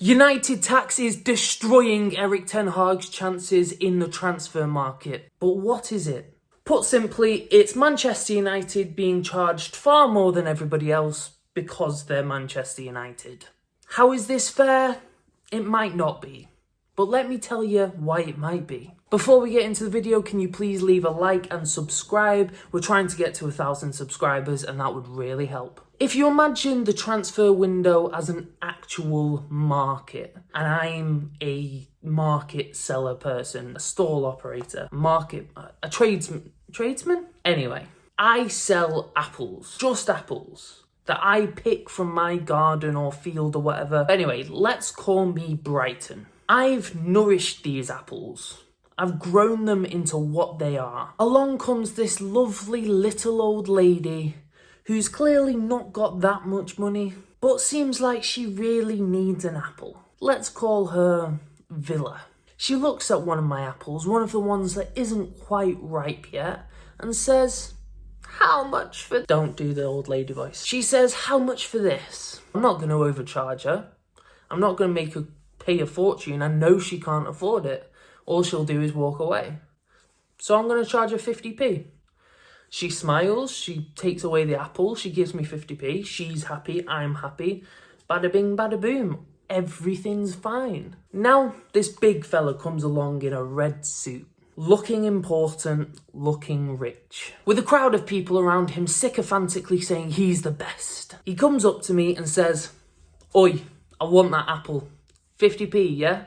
United tax is destroying Erik ten Hag's chances in the transfer market. But what is it? Put simply, it's Manchester United being charged far more than everybody else because they're Manchester United. How is this fair? It might not be. But let me tell you why it might be. Before we get into the video, can you please leave a like and subscribe? We're trying to get to 1,000 subscribers and that would really help. If you imagine the transfer window as an actual market, and I'm a market seller person, a stall operator, a tradesman? Anyway, I sell apples, just apples, that I pick from my garden or field or whatever. Anyway, let's call me Brighton. I've nourished these apples. I've grown them into what they are. Along comes this lovely little old lady who's clearly not got that much money, but seems like she really needs an apple. Let's call her Villa. She looks at one of my apples, one of the ones that isn't quite ripe yet, and says, "How much for..." Don't do the old lady voice. She says, "How much for this?" I'm not going to overcharge her. I'm not going to make her pay a fortune. I know she can't afford it. All she'll do is walk away. So I'm going to charge her 50p. She smiles, she takes away the apple, she gives me 50p. She's happy, I'm happy. Bada bing, bada boom. Everything's fine. Now this big fella comes along in a red suit, looking important, looking rich, with a crowd of people around him sycophantically saying he's the best. He comes up to me and says, "Oi, I want that apple. 50p, yeah?"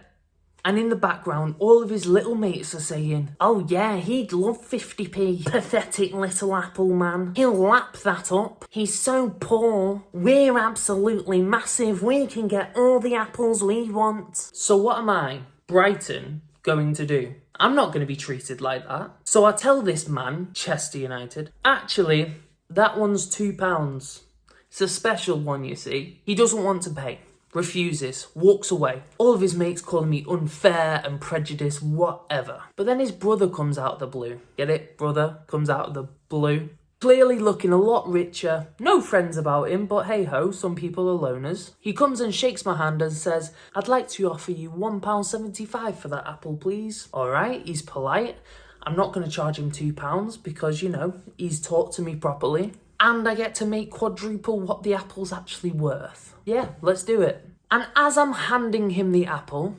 And in the background, all of his little mates are saying, "Oh yeah, he'd love 50p. Pathetic little apple man. He'll lap that up. He's so poor. We're absolutely massive. We can get all the apples we want." So what am I, Brighton, going to do? I'm not going to be treated like that. So I tell this man, Chester United, actually, that one's £2. It's a special one, you see. He doesn't want to pay. Refuses, walks away. All of his mates calling me unfair and prejudiced, whatever. But then his brother comes out of the blue. Get it? Brother comes out of the blue. Clearly looking a lot richer. No friends about him, but hey ho, some people are loners. He comes and shakes my hand and says, "I'd like to offer you £1.75 for that apple, please." Alright, he's polite. I'm not going to charge him £2 because, you know, he's talked to me properly. And I get to make quadruple what the apple's actually worth. Yeah, let's do it. And as I'm handing him the apple,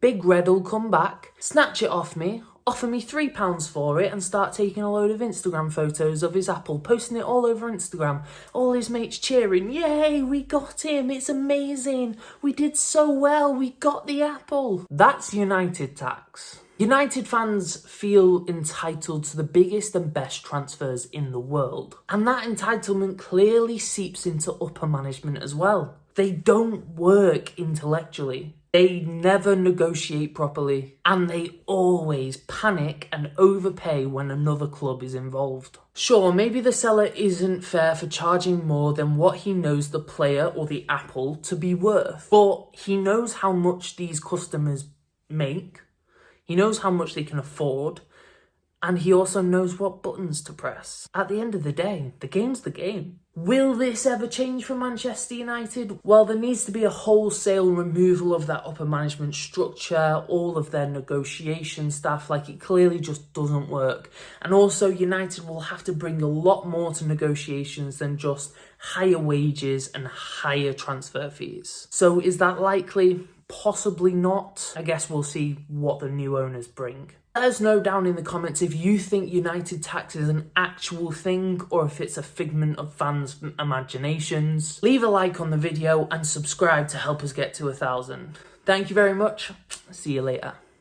Big Red will come back, snatch it off me, offer me £3 for it and start taking a load of Instagram photos of his apple, posting it all over Instagram. All his mates cheering, "Yay, we got him, it's amazing, we did so well, we got the apple." That's United tax. United fans feel entitled to the biggest and best transfers in the world. And that entitlement clearly seeps into upper management as well. They don't work intellectually. They never negotiate properly. And they always panic and overpay when another club is involved. Sure, maybe the seller isn't fair for charging more than what he knows the player or the apple to be worth. But he knows how much these customers make. He knows how much they can afford, and he also knows what buttons to press. At the end of the day, the game's the game. Will this ever change for Manchester United? Well, there needs to be a wholesale removal of that upper management structure, all of their negotiation staff, like it clearly just doesn't work. And also, United will have to bring a lot more to negotiations than just higher wages and higher transfer fees. So is that likely? Possibly not. I guess we'll see what the new owners bring. Let us know down in the comments if you think United tax is an actual thing or if it's a figment of fans' imaginations. Leave a like on the video and subscribe to help us get to 1,000. Thank you very much. See you later.